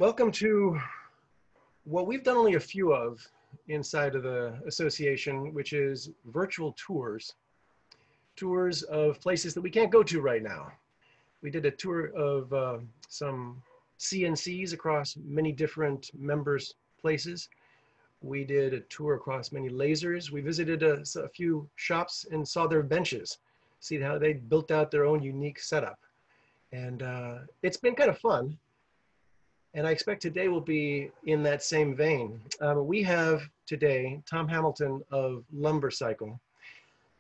Welcome to what we've done only a few of inside of the association, which is virtual tours. Tours of places that we can't go to right now. We did a tour of some CNCs across many different members' places. We did a tour across many lasers. We visited a few shops and saw their benches, see how they built out their own unique setup. And it's been kind of fun. And I expect today will be in that same vein. We have today Tom Hamilton of Lumbercycle.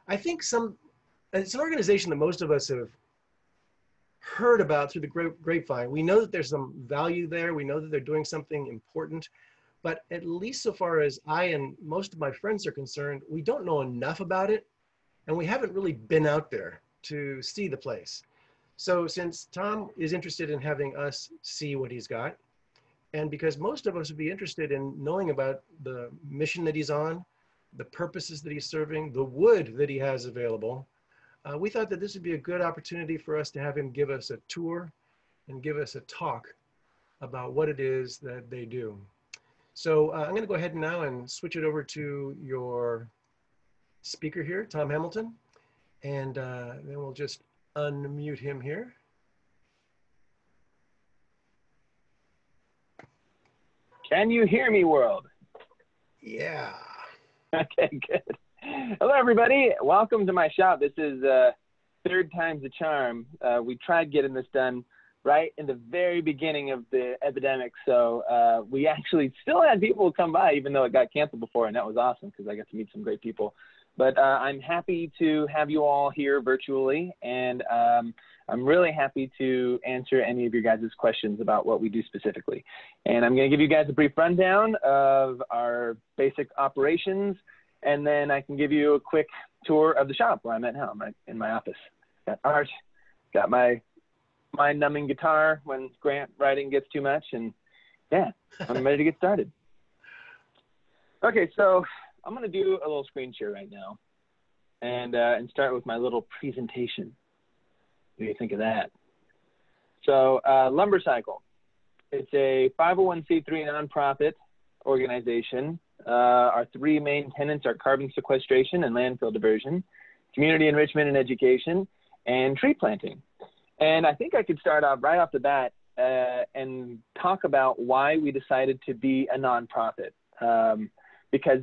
I think it's an organization that most of us have heard about through the grapevine. We know that there's some value there. We know that they're doing something important. But at least so far as I and most of my friends are concerned, we don't know enough about it. And we haven't really been out there to see the place. So since Tom is interested in having us see what he's got, and because most of us would be interested in knowing about the mission that he's on, the purposes that he's serving, the wood that he has available, we thought that this would be a good opportunity for us to have him give us a tour and give us a talk about what it is that they do. So I'm going to go ahead now and switch it over to your speaker here, Tom Hamilton, and then we'll just unmute him here. Can you hear me, world? Yeah. Okay, good. Hello, everybody. Welcome to my shop. This is third time's the charm. We tried getting this done right in the very beginning of the epidemic. So we actually still had people come by, even though it got canceled before, and that was awesome because I got to meet some great people. But I'm happy to have you all here virtually, and I'm really happy to answer any of your guys' questions about what we do specifically. And I'm going to give you guys a brief rundown of our basic operations, and then I can give you a quick tour of the shop where I'm at now. I'm right in my office. Got art, got my mind-numbing guitar when grant writing gets too much, and yeah, I'm ready to get started. Okay, so I'm going to do a little screen share right now and start with my little presentation. What do you think of that? So Lumbercycle, it's a 501c3 nonprofit organization. Our three main tenets are carbon sequestration and landfill diversion, community enrichment and education, and tree planting. And I think I could start off right off the bat and talk about why we decided to be a nonprofit. Because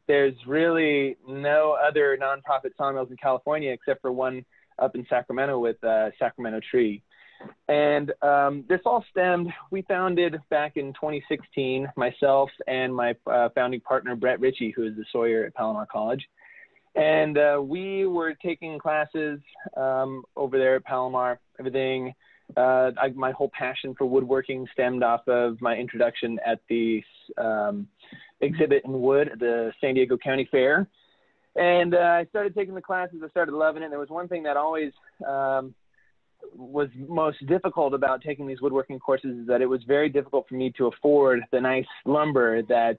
there's really no other nonprofit sawmills in California except for one up in Sacramento with Sacramento Tree. And this all stemmed, we founded back in 2016, myself and my founding partner, Brett Ritchie, who is the Sawyer at Palomar College. And we were taking classes over there at Palomar, everything. My whole passion for woodworking stemmed off of my introduction at the exhibit in wood at the San Diego County Fair. And I started taking the classes. I started loving it. There was one thing that always was most difficult about taking these woodworking courses is that it was very difficult for me to afford the nice lumber that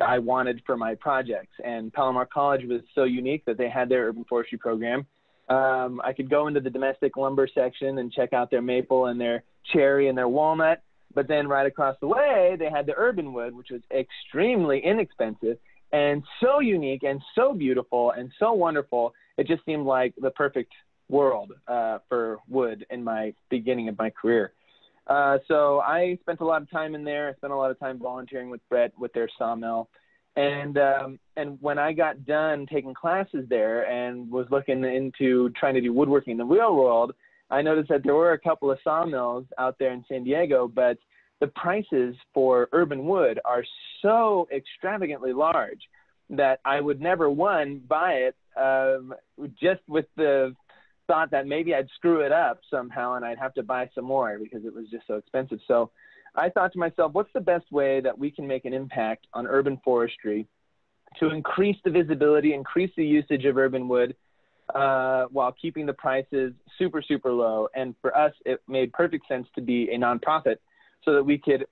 I wanted for my projects. And Palomar College was so unique that they had their urban forestry program. I could go into the domestic lumber section and check out their maple and their cherry and their walnut. But then right across the way, they had the urban wood, which was extremely inexpensive and so unique and so beautiful and so wonderful. It just seemed like the perfect world for wood in my beginning of my career. So I spent a lot of time in there. I spent a lot of time volunteering with Brett with their sawmill. And when I got done taking classes there and was looking into trying to do woodworking in the real world, I noticed that there were a couple of sawmills out there in San Diego, but the prices for urban wood are so extravagantly large that I would never, one, buy it just with the thought that maybe I'd screw it up somehow and I'd have to buy some more because it was just so expensive. So I thought to myself, what's the best way that we can make an impact on urban forestry to increase the visibility, increase the usage of urban wood while keeping the prices super, super low? And for us, it made perfect sense to be a nonprofit so that we could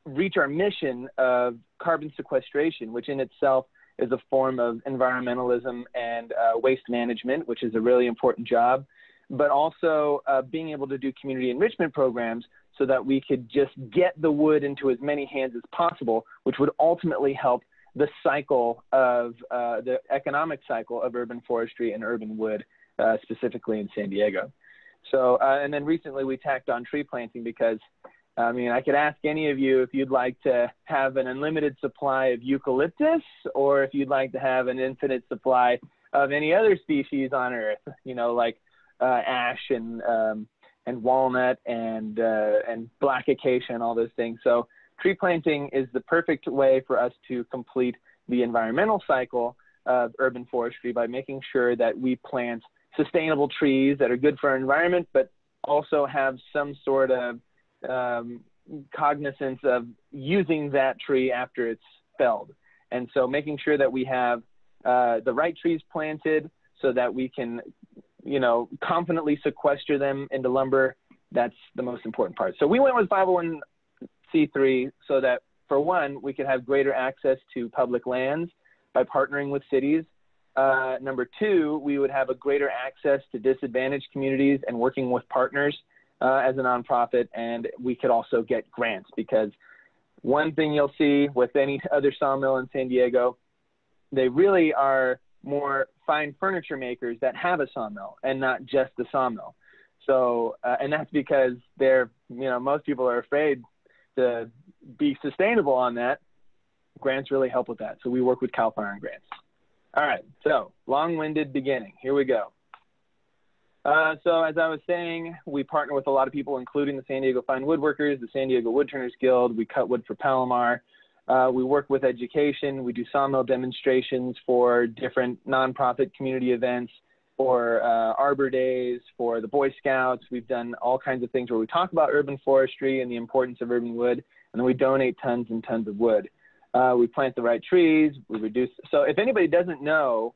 reach our mission of carbon sequestration, which in itself is a form of environmentalism and waste management, which is a really important job, but also being able to do community enrichment programs so that we could just get the wood into as many hands as possible, which would ultimately help the cycle of the economic cycle of urban forestry and urban wood, specifically in San Diego. So, and then recently we tacked on tree planting because, I mean, I could ask any of you if you'd like to have an unlimited supply of eucalyptus or if you'd like to have an infinite supply of any other species on Earth, you know, like ash and walnut and black acacia and all those things. So tree planting is the perfect way for us to complete the environmental cycle of urban forestry by making sure that we plant sustainable trees that are good for our environment, but also have some sort of cognizance of using that tree after it's felled. And so making sure that we have the right trees planted so that we can, you know, confidently sequester them into lumber, that's the most important part. So we went with 501c3 so that, for one, we could have greater access to public lands by partnering with cities. Number two, we would have a greater access to disadvantaged communities and working with partners as a nonprofit, and we could also get grants, because one thing you'll see with any other sawmill in San Diego, they really are more fine furniture makers that have a sawmill and not just the sawmill. So, and that's because they're, you know, most people are afraid to be sustainable on that. Grants really help with that. So we work with CAL FIRE on grants. All right, so long-winded beginning. Here we go. So as I was saying, we partner with a lot of people, including the San Diego Fine Woodworkers, the San Diego Woodturners Guild. We cut wood for Palomar. We work with education. We do sawmill demonstrations for different nonprofit community events, for Arbor Days, for the Boy Scouts. We've done all kinds of things where we talk about urban forestry and the importance of urban wood, and then we donate tons and tons of wood. We plant the right trees. We reduce. So if anybody doesn't know,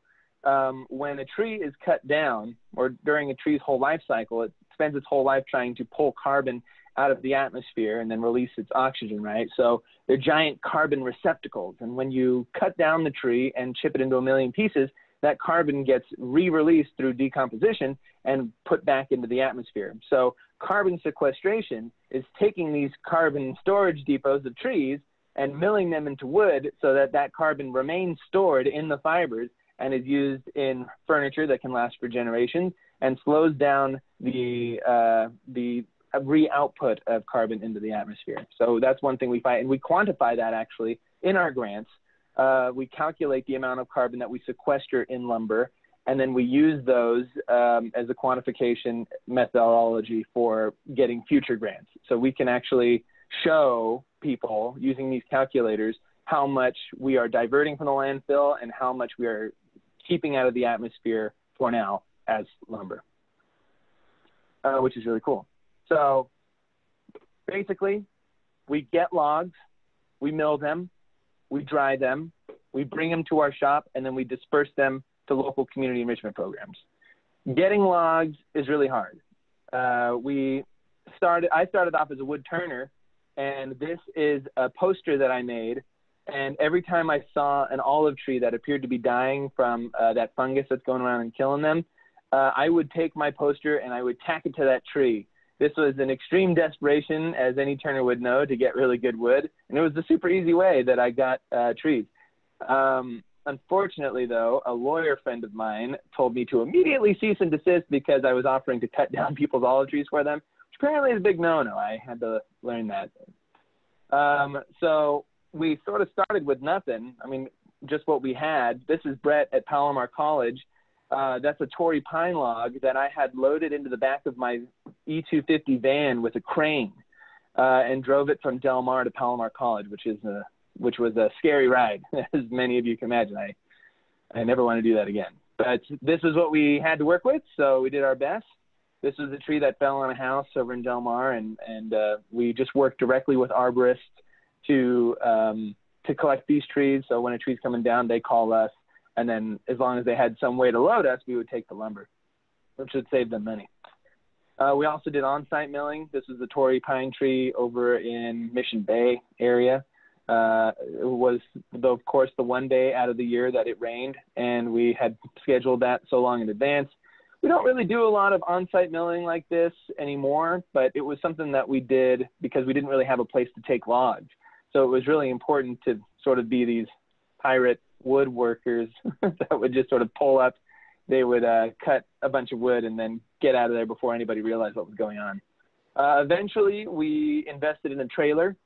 when a tree is cut down, or during a tree's whole life cycle, it spends its whole life trying to pull carbon out of the atmosphere and then release its oxygen, right? So they're giant carbon receptacles. And when you cut down the tree and chip it into a million pieces, that carbon gets re-released through decomposition and put back into the atmosphere. So carbon sequestration is taking these carbon storage depots of trees and milling them into wood so that that carbon remains stored in the fibers and is used in furniture that can last for generations and slows down the re-output of carbon into the atmosphere. So that's one thing we find, and we quantify that actually in our grants. We calculate the amount of carbon that we sequester in lumber, and then we use those as a quantification methodology for getting future grants. So we can actually show people using these calculators how much we are diverting from the landfill and how much we are keeping out of the atmosphere for now as lumber, which is really cool. So basically, we get logs, we mill them, we dry them, we bring them to our shop, and then we disperse them to local community enrichment programs. Getting logs is really hard. I started off as a wood turner, and this is a poster that I made. And every time I saw an olive tree that appeared to be dying from that fungus that's going around and killing them, I would take my poster and I would tack it to that tree. This was an extreme desperation, as any turner would know, to get really good wood. And it was a super easy way that I got trees. Unfortunately, though, a lawyer friend of mine told me to immediately cease and desist because I was offering to cut down people's olive trees for them, which apparently is a big no-no. I had to learn that. So we sort of started with nothing. I mean, just what we had. This is Brett at Palomar College. That's a Torrey pine log that I had loaded into the back of my E250 van with a crane and drove it from Del Mar to Palomar College, which was a scary ride, as many of you can imagine. I never want to do that again. But this is what we had to work with, so we did our best. This was a tree that fell on a house over in Del Mar, and we just worked directly with arborists to collect these trees. So when a tree's coming down, they call us, and then as long as they had some way to load us, we would take the lumber, which would save them money. We also did on-site milling. This was the Torrey pine tree over in Mission Bay area. It was, of course, the one day out of the year that it rained, and we had scheduled that so long in advance. We don't really do a lot of on-site milling like this anymore, but it was something that we did because we didn't really have a place to take logs. So it was really important to sort of be these pirate woodworkers that would just sort of pull up. They would cut a bunch of wood and then get out of there before anybody realized what was going on. Eventually, we invested in a trailer,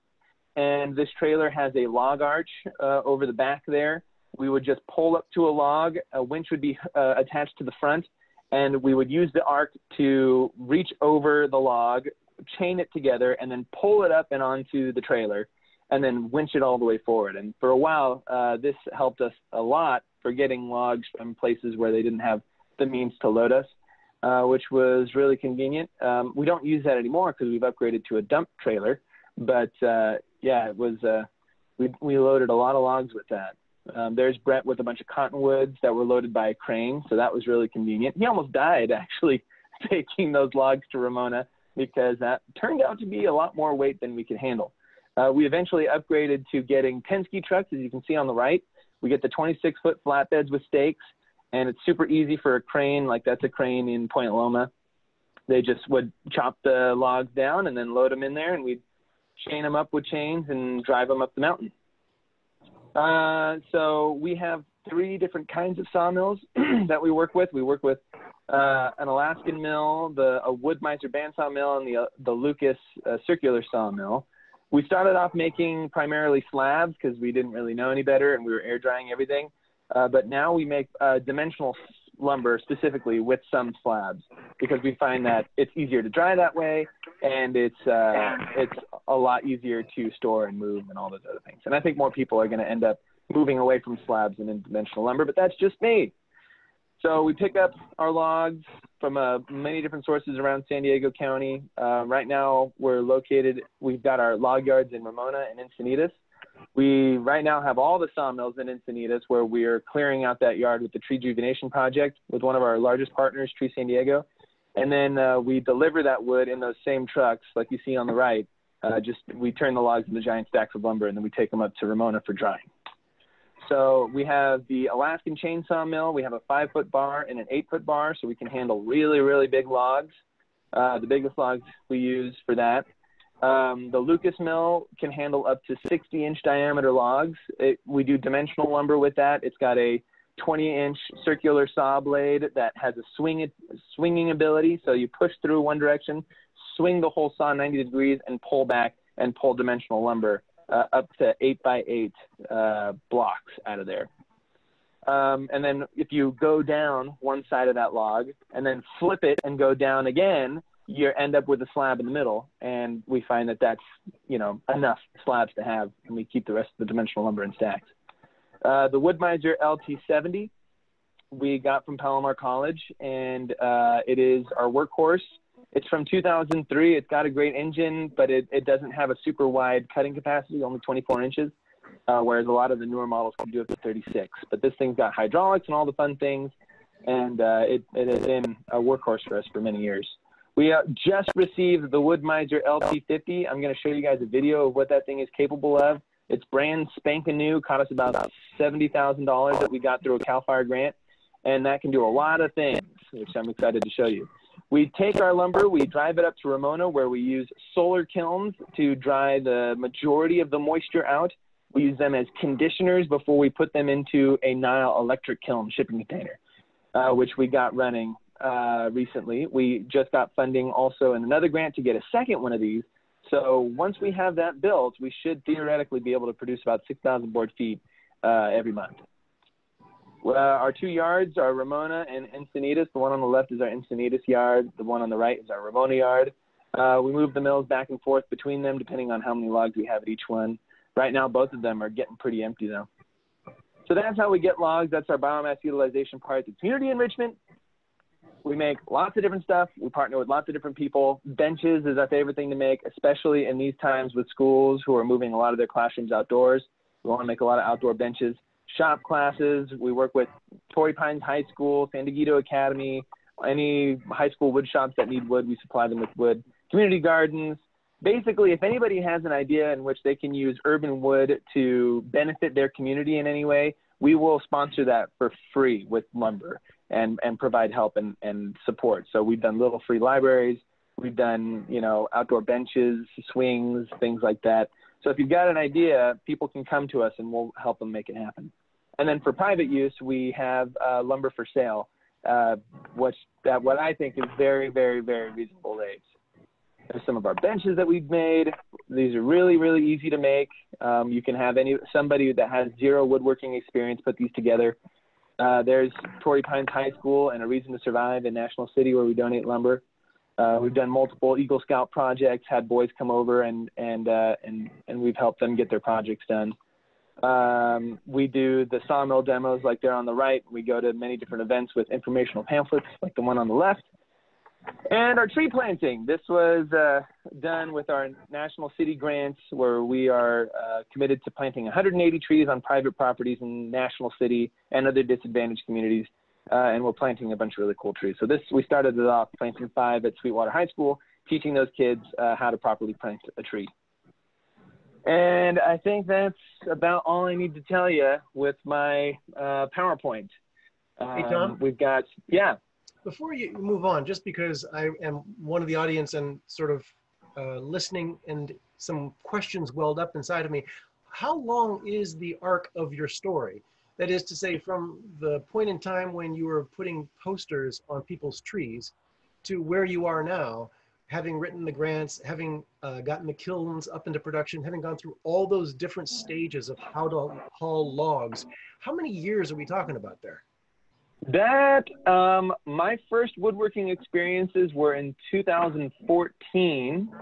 and this trailer has a log arch over the back there. We would just pull up to a log, a winch would be attached to the front, and we would use the arc to reach over the log, chain it together, and then pull it up and onto the trailer, and then winch it all the way forward. And for a while, this helped us a lot for getting logs from places where they didn't have the means to load us, which was really convenient. We don't use that anymore because we've upgraded to a dump trailer, but yeah, it was, we loaded a lot of logs with that. There's Brett with a bunch of cottonwoods that were loaded by a crane, so that was really convenient. He almost died actually taking those logs to Ramona because that turned out to be a lot more weight than we could handle. We eventually upgraded to getting Penske trucks, as you can see on the right. We get the 26-foot flatbeds with stakes, and it's super easy for a crane, like that's a crane in Point Loma. They just would chop the logs down and then load them in there, and we'd chain them up with chains and drive them up the mountain. So we have 3 different kinds of sawmills that we work with. We work with an Alaskan mill, a Woodmizer bandsaw mill, and the Lucas circular sawmill. We started off making primarily slabs because we didn't really know any better and we were air drying everything. But now we make dimensional lumber specifically with some slabs because we find that it's easier to dry that way and it's a lot easier to store and move and all those other things. And I think more people are going to end up moving away from slabs and into dimensional lumber, but that's just me. So we pick up our logs from many different sources around San Diego County. Right now we've got our log yards in Ramona and Encinitas. We right now have all the sawmills in Encinitas where we're clearing out that yard with the Tree Rejuvenation Project with one of our largest partners, Tree San Diego. And then we deliver that wood in those same trucks like you see on the right. We turn the logs into giant stacks of lumber and then we take them up to Ramona for drying. So we have the Alaskan chainsaw mill. We have a 5-foot bar and an 8-foot bar, so we can handle really, really big logs. The biggest logs we use for that. The Lucas mill can handle up to 60-inch diameter logs. We do dimensional lumber with that. It's got a 20-inch circular saw blade that has a swinging ability. So you push through one direction, swing the whole saw 90 degrees, and pull back and pull dimensional lumber up to 8x8 blocks out of there. And then if you go down one side of that log and then flip it and go down again, you end up with a slab in the middle. And we find that that's, enough slabs to have, and we keep the rest of the dimensional lumber in stacks. The Woodmizer LT70 we got from Palomar College, and it is our workhorse. It's from 2003. It's got a great engine, but it doesn't have a super wide cutting capacity, only 24 inches, whereas a lot of the newer models can do up to 36. But this thing's got hydraulics and all the fun things, and it has been a workhorse for us for many years. We just received the Woodmizer LT70. I'm going to show you guys a video of what that thing is capable of. It's brand spanking new, cost us about $70,000 that we got through a CAL FIRE grant, and that can do a lot of things, which I'm excited to show you. We take our lumber, we drive it up to Ramona where we use solar kilns to dry the majority of the moisture out. We use them as conditioners before we put them into a Nyle electric kiln shipping container, which we got running recently. We just got funding also in another grant to get a second one of these. So once we have that built, we should theoretically be able to produce about 6,000 board feet every month. Our 2 yards are Ramona and Encinitas. The one on the left is our Encinitas yard. The one on the right is our Ramona yard. We move the mills back and forth between them depending on how many logs we have at each one. Right now, both of them are getting pretty empty though. So that's how we get logs. That's our biomass utilization part. The community enrichment, we make lots of different stuff. We partner with lots of different people. Benches is our favorite thing to make, especially in these times with schools who are moving a lot of their classrooms outdoors. We want to make a lot of outdoor benches. Shop classes, we work with Torrey Pines High School, San Diego Academy, any high school wood shops that need wood, we supply them with wood. Community gardens. Basically, if anybody has an idea in which they can use urban wood to benefit their community in any way, we will sponsor that for free with lumber. and provide help and support. So we've done little free libraries. We've done, you know, outdoor benches, swings, things like that. So if you've got an idea, people can come to us and we'll help them make it happen. And then for private use, we have lumber for sale, what I think is very, very, very reasonable rates. There's some of our benches that we've made. These are really, really easy to make. You can have somebody that has zero woodworking experience put these together. There's Torrey Pines High School and A Reason to Survive in National City where we donate lumber. We've done multiple Eagle Scout projects, had boys come over and we've helped them get their projects done. We do the sawmill demos like they're on the right. We go to many different events with informational pamphlets like the one on the left. And our tree planting. This was done with our National City grants where we are committed to planting 180 trees on private properties in National City and other disadvantaged communities. And we're planting a bunch of really cool trees. So we started it off planting 5 at Sweetwater High School, teaching those kids how to properly plant a tree. And I think that's about all I need to tell you with my PowerPoint. Hey, Tom? We've got, yeah. Before you move on, just because I am one of the audience and sort of listening and some questions welled up inside of me, how long is the arc of your story? That is to say, from the point in time when you were putting posters on people's trees to where you are now, having written the grants, having gotten the kilns up into production, having gone through all those different stages of how to haul logs, how many years are we talking about there? That, my first woodworking experiences were in 2014.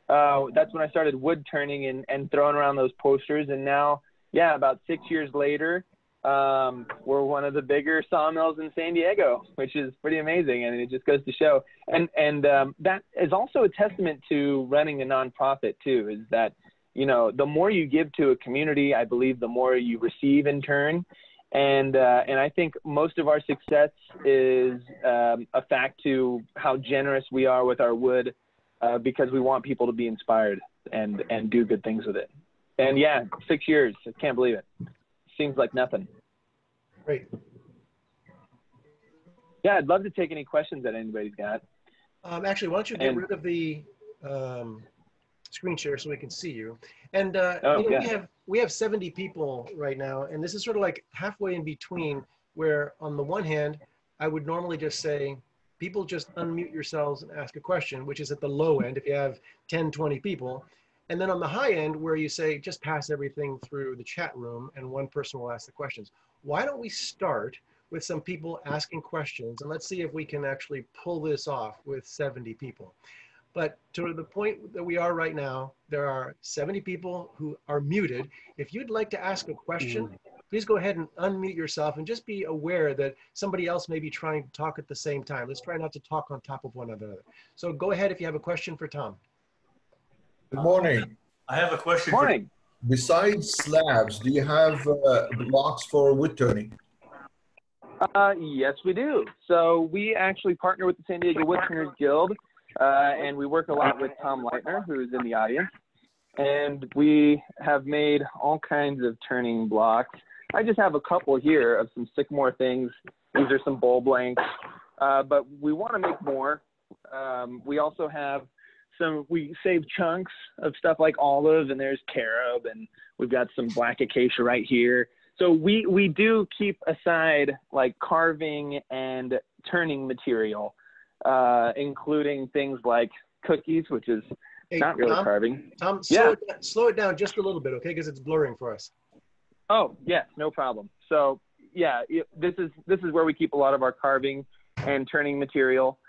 That's when I started wood turning and throwing around those posters. And now, yeah, about 6 years later, we're one of the bigger sawmills in San Diego, which is pretty amazing. And it just goes to show. And that is also a testament to running a nonprofit too, is that, you know, the more you give to a community, I believe the more you receive in turn. And I think most of our success is a fact to how generous we are with our wood because we want people to be inspired and do good things with it. And yeah, 6 years, I can't believe it. Seems like nothing. Great. Yeah, I'd love to take any questions that anybody's got. Actually, why don't you get rid of the screen share so we can see you. And you know, yeah. we have 70 people right now, and this is sort of like halfway in between, where on the one hand, I would normally just say, people just unmute yourselves and ask a question, which is at the low end if you have 10, 20 people. And then on the high end, where you say, just pass everything through the chat room and one person will ask the questions. Why don't we start with some people asking questions, and let's see if we can actually pull this off with 70 people. But to the point that we are right now, there are 70 people who are muted. If you'd like to ask a question, please go ahead and unmute yourself and just be aware that somebody else may be trying to talk at the same time. Let's try not to talk on top of one another. So go ahead if you have a question for Tom. Good morning. I have a question. Morning. Besides slabs, do you have blocks for wood turning? Yes, we do. So we actually partner with the San Diego Woodturners Guild, and we work a lot with Tom Leitner, who's in the audience. And we have made all kinds of turning blocks. I just have a couple here of some sycamore things. These are some bowl blanks, but we want to make more. We also have we save chunks of stuff like olive, and there's carob, and we've got some black acacia right here. So we do keep aside like carving and turning material, including things like cookies, which is not really carving. Tom, slow it down just a little bit, okay? Because it's blurring for us. Oh, yes, no problem. So yeah, this is where we keep a lot of our carving and turning material.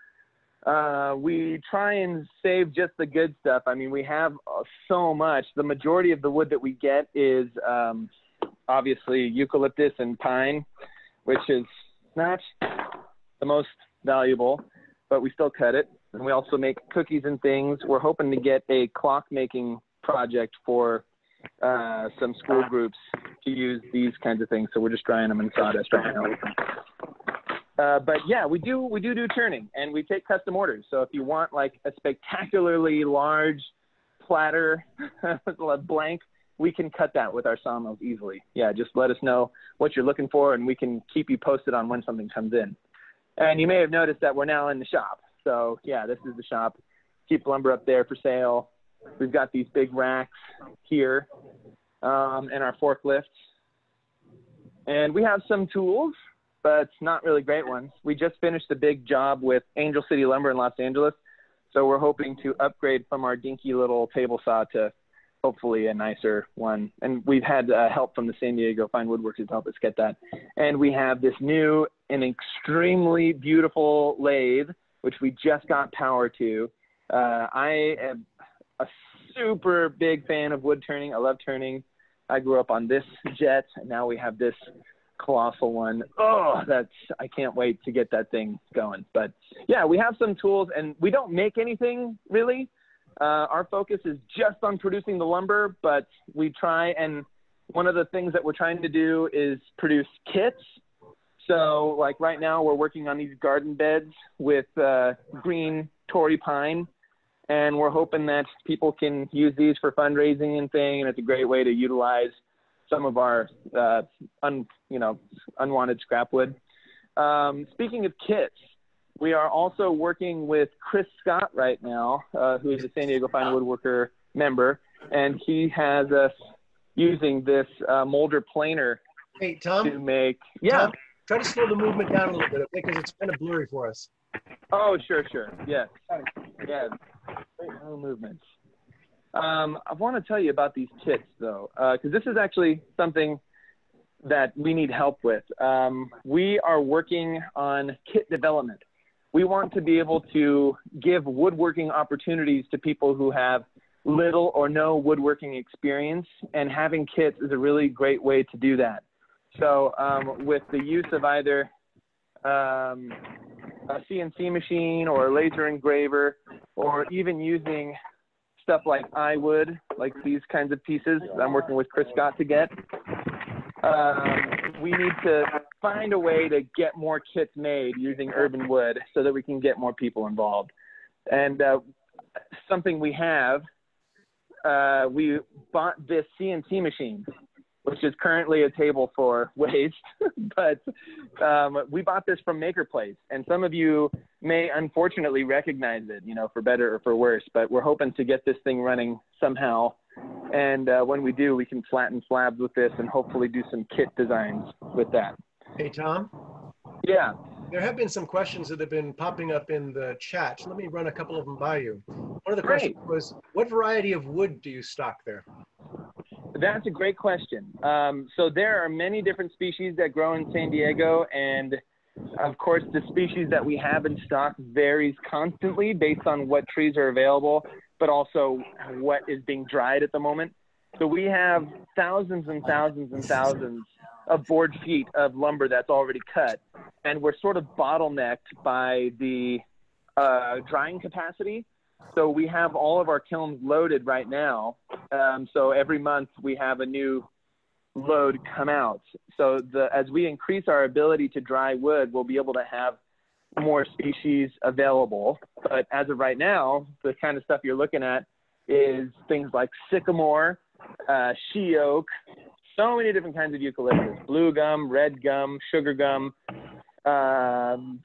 We try and save just the good stuff. I mean, we have so much. The majority of the wood that we get is obviously eucalyptus and pine, which is not the most valuable, but we still cut it. And we also make cookies and things. We're hoping to get a clock making project for some school groups to use these kinds of things. So we're just drying them in sawdust right now. But yeah, we do turning, and we take custom orders. So if you want like a spectacularly large platter blank, we can cut that with our sawmills easily. Yeah, just let us know what you're looking for, and we can keep you posted on when something comes in. And you may have noticed that we're now in the shop. So yeah, this is the shop. Cheap lumber up there for sale. We've got these big racks here, and our forklifts. And we have some tools, but not really great ones. We just finished a big job with Angel City Lumber in Los Angeles. So we're hoping to upgrade from our dinky little table saw to hopefully a nicer one. And we've had help from the San Diego Fine Woodworkers to help us get that. And we have this new and extremely beautiful lathe, which we just got power to. I am a super big fan of wood turning. I love turning. I grew up on this jet, and now we have this colossal one. Oh, I can't wait to get that thing going. But yeah, we have some tools, and we don't make anything really. Our focus is just on producing the lumber, but we try, and one of the things that we're trying to do is produce kits. So like right now we're working on these garden beds with green Tory pine, and we're hoping that people can use these for fundraising and thing, and it's a great way to utilize some of our unwanted scrap wood. Speaking of kits, we are also working with Chris Scott right now, who is a San Diego Fine Woodworker member, and he has us using this molder planer to make. Yeah. Tom, try to slow the movement down a little bit, okay? Because it's kind of blurry for us. Oh, sure. Yes. Yeah. No movements. I want to tell you about these kits, though, because this is actually something that we need help with. We are working on kit development. We want to be able to give woodworking opportunities to people who have little or no woodworking experience, and having kits is a really great way to do that. So with the use of either a CNC machine or a laser engraver, or even using stuff like iWood, like these kinds of pieces I'm working with Chris Scott to get, we need to find a way to get more kits made using urban wood so that we can get more people involved. And something we have, we bought this CNC machine, which is currently a table for waste, but we bought this from Maker Place, and some of you may unfortunately recognize it, for better or for worse, but we're hoping to get this thing running somehow. And when we do, we can flatten slabs with this and hopefully do some kit designs with that. Hey, Tom? Yeah. There have been some questions that have been popping up in the chat. So let me run a couple of them by you. One of the questions was, what variety of wood do you stock there? That's a great question. So there are many different species that grow in San Diego, and of course the species that we have in stock varies constantly based on what trees are available, but also what is being dried at the moment. So we have thousands and thousands and thousands of board feet of lumber that's already cut, and we're sort of bottlenecked by the drying capacity. So we have all of our kilns loaded right now. So every month we have a new load come out. So as we increase our ability to dry wood, we'll be able to have more species available. But as of right now, the kind of stuff you're looking at is things like sycamore, she oak, so many different kinds of eucalyptus, blue gum, red gum, sugar gum.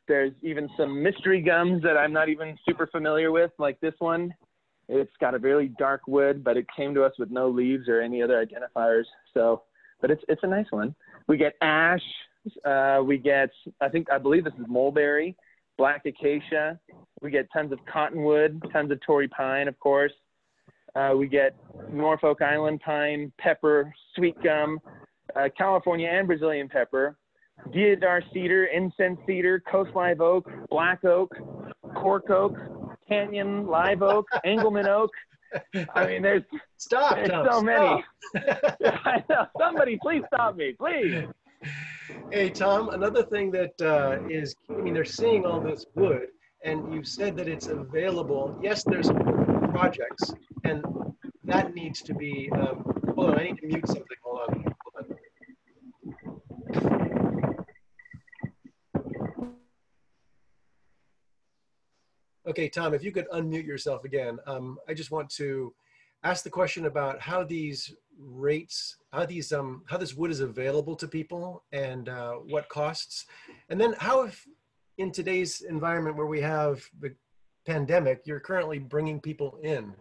There's even some mystery gums that I'm not even super familiar with, like this one. It's got a really dark wood, but it came to us with no leaves or any other identifiers. So, but it's a nice one. We get ash. We get, I believe this is mulberry, black acacia. We get tons of cottonwood, tons of Tory pine, of course. We get Norfolk Island pine, pepper, sweet gum, California and Brazilian pepper, deodar cedar, incense cedar, coast live oak, black oak, cork oak, canyon live oak, Engelmann oak. I mean, there's so many. I know. Somebody please stop me, please. Hey, Tom, another thing that is, they're seeing all this wood, and you said that it's available. Yes, there's projects, and that needs to be, hold on, I need to mute something. Hold on. Okay, Tom, if you could unmute yourself again. I just want to ask the question about how these rates, how this wood is available to people, and what costs, and then how, if in today's environment where we have the pandemic, you're currently bringing people in.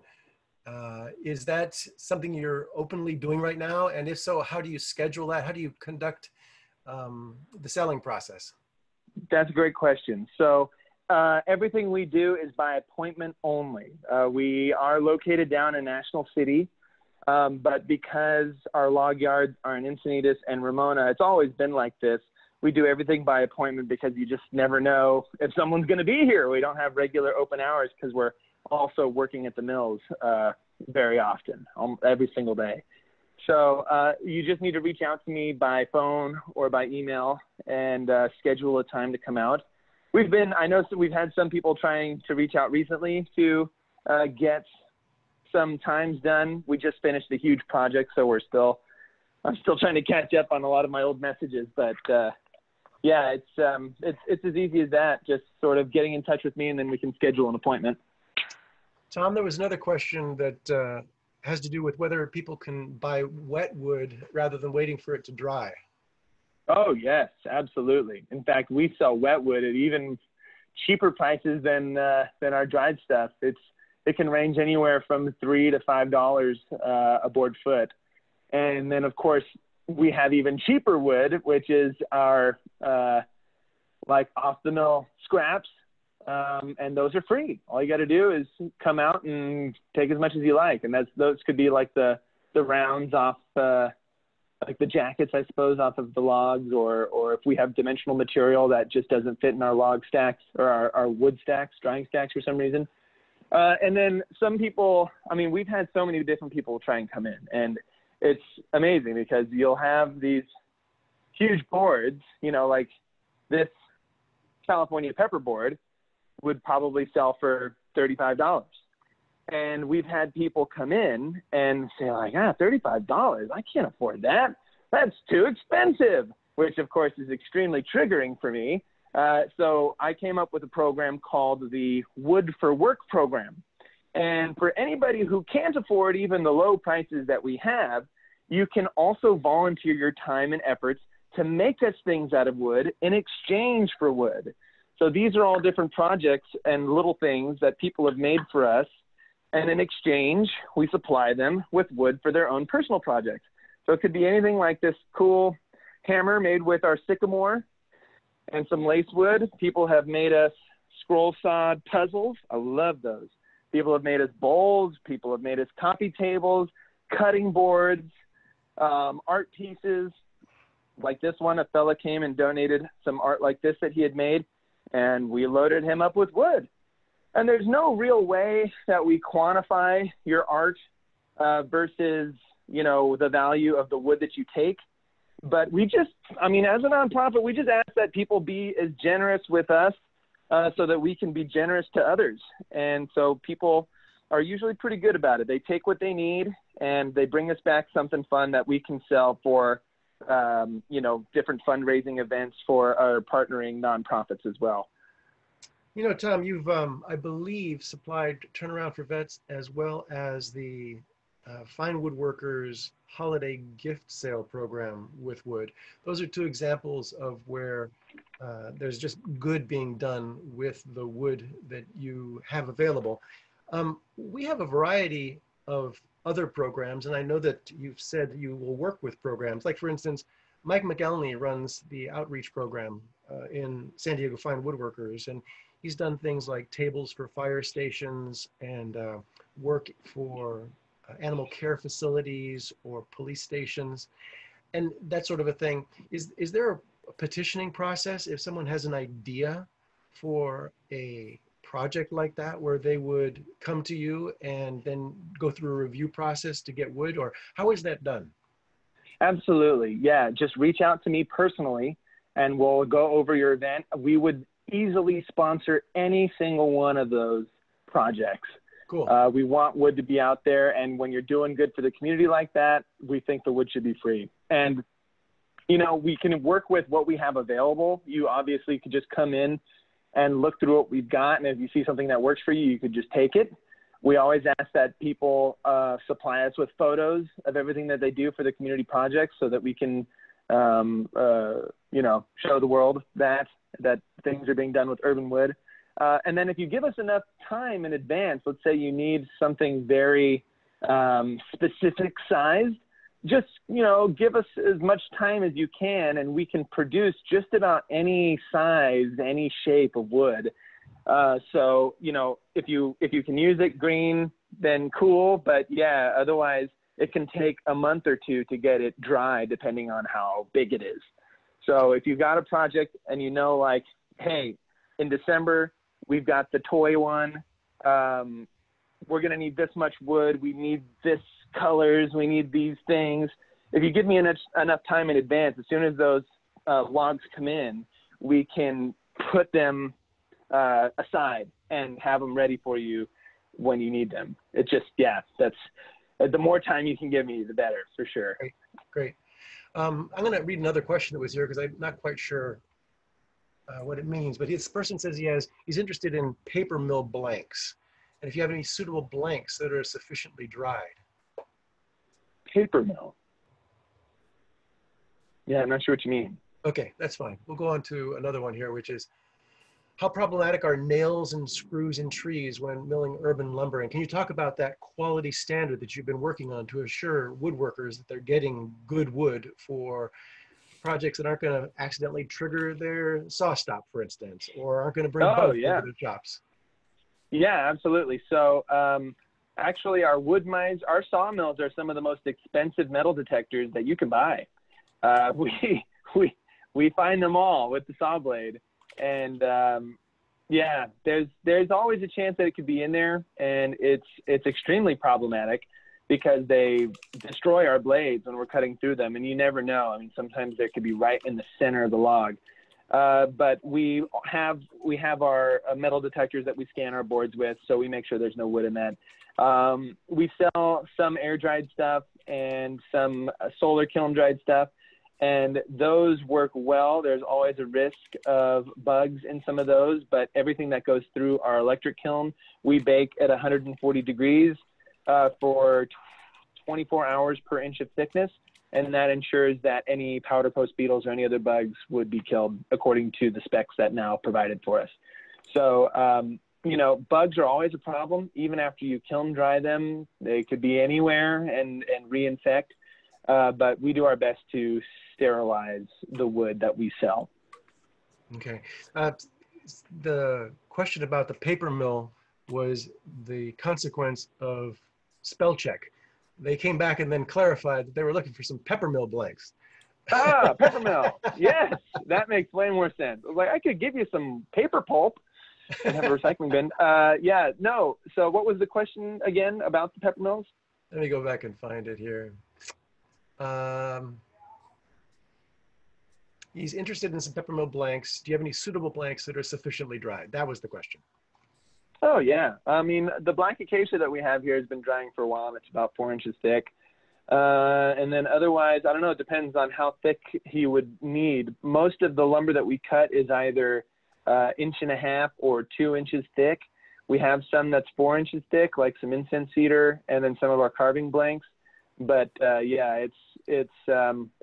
Is that something you're openly doing right now? And if so, how do you schedule that? How do you conduct the selling process? That's a great question. So everything we do is by appointment only. We are located down in National City, but because our log yards are in Encinitas and Ramona, it's always been like this. We do everything by appointment because you just never know if someone's going to be here. We don't have regular open hours because we're also working at the mills very often, every single day. So you just need to reach out to me by phone or by email and schedule a time to come out. I know we've had some people trying to reach out recently to get some times done. We just finished a huge project, so I'm still trying to catch up on a lot of my old messages, but yeah, it's as easy as that, just sort of getting in touch with me and then we can schedule an appointment. Tom, there was another question that has to do with whether people can buy wet wood rather than waiting for it to dry. Oh, yes, absolutely. In fact, we sell wet wood at even cheaper prices than our dried stuff. It can range anywhere from $3 to $5 a board foot. And then, of course, we have even cheaper wood, which is our like off-the-mill scraps. And those are free. All you got to do is come out and take as much as you like. And those could be like the rounds off, like the jackets, I suppose, off of the logs, or if we have dimensional material that just doesn't fit in our log stacks or our wood stacks, drying stacks for some reason. And then some people, I mean, we've had so many different people try and come in, and it's amazing because you'll have these huge boards, like this California pepper board would probably sell for $35. And we've had people come in and say like, $35, I can't afford that. That's too expensive, which of course is extremely triggering for me. So I came up with a program called the Wood for Work program. And for anybody who can't afford even the low prices that we have, you can also volunteer your time and efforts to make us things out of wood in exchange for wood. So these are all different projects and little things that people have made for us. And in exchange, we supply them with wood for their own personal projects. So it could be anything like this cool hammer made with our sycamore and some lace wood. People have made us scroll saw puzzles. I love those. People have made us bowls. People have made us coffee tables, cutting boards, art pieces. Like this one, a fella came and donated some art like this that he had made, and we loaded him up with wood. And there's no real way that we quantify your art versus, the value of the wood that you take. But as a nonprofit, we just ask that people be as generous with us so that we can be generous to others. And so people are usually pretty good about it. They take what they need and they bring us back something fun that we can sell for, different fundraising events for our partnering nonprofits as well. Tom, you've, I believe, supplied Turnaround for Vets as well as the Fine Woodworkers holiday gift sale program with wood. Those are two examples of where there's just good being done with the wood that you have available. We have a variety of other programs, and I know that you've said you will work with programs. Like, for instance, Mike McElney runs the outreach program in San Diego Fine Woodworkers, and he's done things like tables for fire stations and work for animal care facilities or police stations and that sort of a thing. Is there a petitioning process if someone has an idea for a project like that where they would come to you and then go through a review process to get wood, or how is that done? Absolutely. Yeah. Just reach out to me personally and we'll go over your event. We would easily sponsor any single one of those projects. Cool. We want wood to be out there, and when you're doing good for the community like that, we think the wood should be free. And we can work with what we have available. You obviously could just come in and look through what we've got, and if you see something that works for you, you could just take it. We always ask that people supply us with photos of everything that they do for the community projects so that we can show the world that that things are being done with urban wood. And then if you give us enough time in advance, let's say you need something very specific sized, just, you know, give us as much time as you can, and we can produce just about any size, any shape of wood. So, you know, if you can use it green, then cool. But yeah, otherwise it can take a month or two to get it dry, depending on how big it is. So if you've got a project and you know, like, hey, in December, we've got the toy one, we're going to need this much wood, we need this colors, we need these things. If you give me enough time in advance, as soon as those logs come in, we can put them aside and have them ready for you when you need them. It's just, yeah, that's, the more time you can give me, the better, for sure. Great, great. I'm going to read another question that was here because I'm not quite sure what it means, but this person says he's interested in paper mill blanks. And if you have any suitable blanks that are sufficiently dried. Paper mill? Yeah, I'm not sure what you mean. Okay, that's fine. We'll go on to another one here, which is, how problematic are nails and screws in trees when milling urban lumber? And can you talk about that quality standard that you've been working on to assure woodworkers that they're getting good wood for projects that aren't going to accidentally trigger their saw stop, for instance, or aren't going to bring bugs into their shops? Yeah, absolutely. So actually our our sawmills are some of the most expensive metal detectors that you can buy. We find them all with the saw blade. And yeah, there's always a chance that it could be in there, and it's extremely problematic because they destroy our blades when we're cutting through them, and you never know. I mean, sometimes there could be right in the center of the log. But we have our metal detectors that we scan our boards with, so we make sure there's no wood in that. We sell some air dried stuff and some solar kiln dried stuff, and those work well. There's always a risk of bugs in some of those, but everything that goes through our electric kiln, we bake at 140 degrees for 24 hours per inch of thickness. And that ensures that any powder post beetles or any other bugs would be killed according to the specs that now provided for us. So, you know, bugs are always a problem. Even after you kiln dry them, they could be anywhere and reinfect. But we do our best to sterilize the wood that we sell. Okay. The question about the paper mill was the consequence of spell check. They came back and then clarified that they were looking for some peppermill blanks. Ah, peppermill. Yes, that makes way more sense. Like, I could give you some paper pulp and have a recycling bin. Yeah, no. So what was the question again about the peppermills? Let me go back and find it here. He's interested in some peppermill blanks. Do you have any suitable blanks that are sufficiently dried? That was the question. Oh, yeah. I mean, the black acacia that we have here has been drying for a while, and it's about 4 inches thick. And then otherwise, I don't know, it depends on how thick he would need. Most of the lumber that we cut is either 1.5 inches or 2 inches thick. We have some that's 4 inches thick, like some incense cedar, and then some of our carving blanks. But yeah, it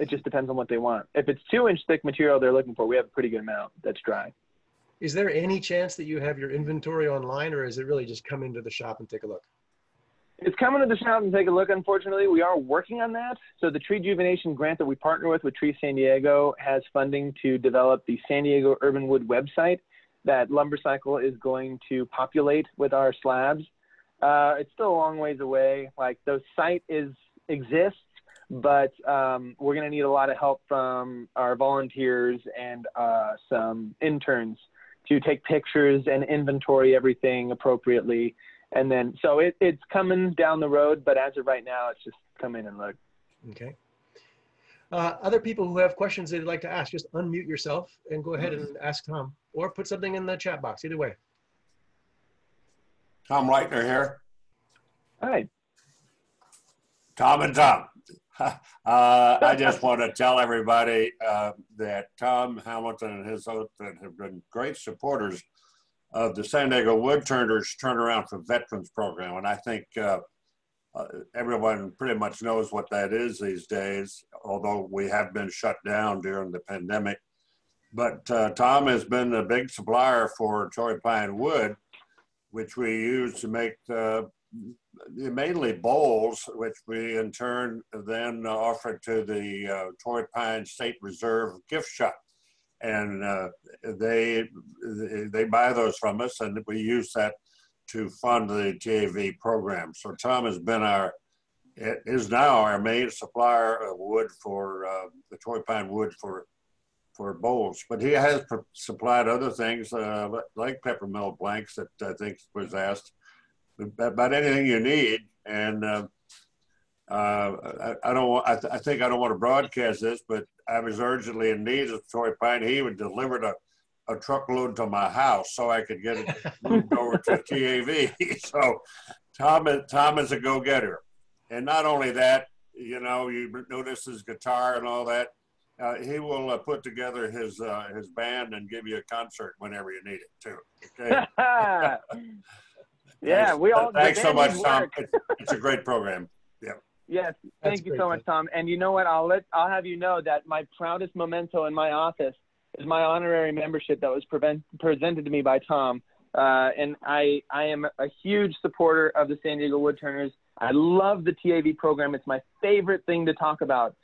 just depends on what they want. If it's 2-inch thick material they're looking for, we have a pretty good amount that's dry. Is there any chance that you have your inventory online, or is it really just come into the shop and take a look? It's coming to the shop and take a look, unfortunately. We are working on that. So the Tree Juvenation grant that we partner with Tree San Diego has funding to develop the San Diego Urban Wood website that Lumbercycle is going to populate with our slabs. It's still a long ways away. Like, the site exists, but we're going to need a lot of help from our volunteers and some interns to take pictures and inventory everything appropriately. And then, so it's coming down the road, but as of right now, it's just come in and look. Okay. Other people who have questions they'd like to ask, just unmute yourself and go ahead and ask Tom, or put something in the chat box, either way. Tom Leitner here. Hi. Tom and Tom. I just want to tell everybody that Tom Hamilton and his oath have been great supporters of the San Diego Woodturners Turnaround for Veterans program. And I think everyone pretty much knows what that is these days, although we have been shut down during the pandemic. But Tom has been a big supplier for Torrey pine wood, which we use to make mainly bowls, which we in turn then offer to the Torrey Pine State Reserve gift shop. And they buy those from us, and we use that to fund the TAV program. So Tom has been is now our main supplier of wood for the Torrey pine wood for bowls. But he has supplied other things like peppermill blanks that I think was asked, about anything you need. And I think I don't want to broadcast this, but I was urgently in need of Torrey pine. He would deliver a truckload to my house so I could get it moved over to TAV. So Tom is a go-getter. And not only that, you know, you notice his guitar and all that. He will put together his band and give you a concert whenever you need it too. Okay. Yeah, Thanks so much, Tom. It's a great program. Yeah. Yes, thank you so much, Tom. And you know what? I'll have you know that my proudest memento in my office is my honorary membership that was presented to me by Tom. And I am a huge supporter of the San Diego Woodturners. I love the TAV program. It's my favorite thing to talk about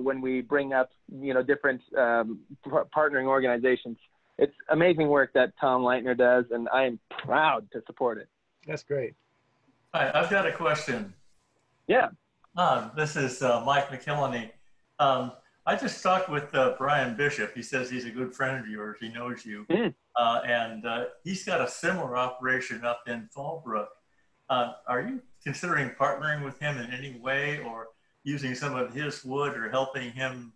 when we bring up, you know, different partnering organizations. It's amazing work that Tom Leitner does, and I am proud to support it. That's great. Hi, I've got a question. Yeah. This is Mike McKillany. I just talked with Brian Bishop. He says he's a good friend of yours. He knows you. And he's got a similar operation up in Fallbrook. Are you considering partnering with him in any way, or using some of his wood, or helping him?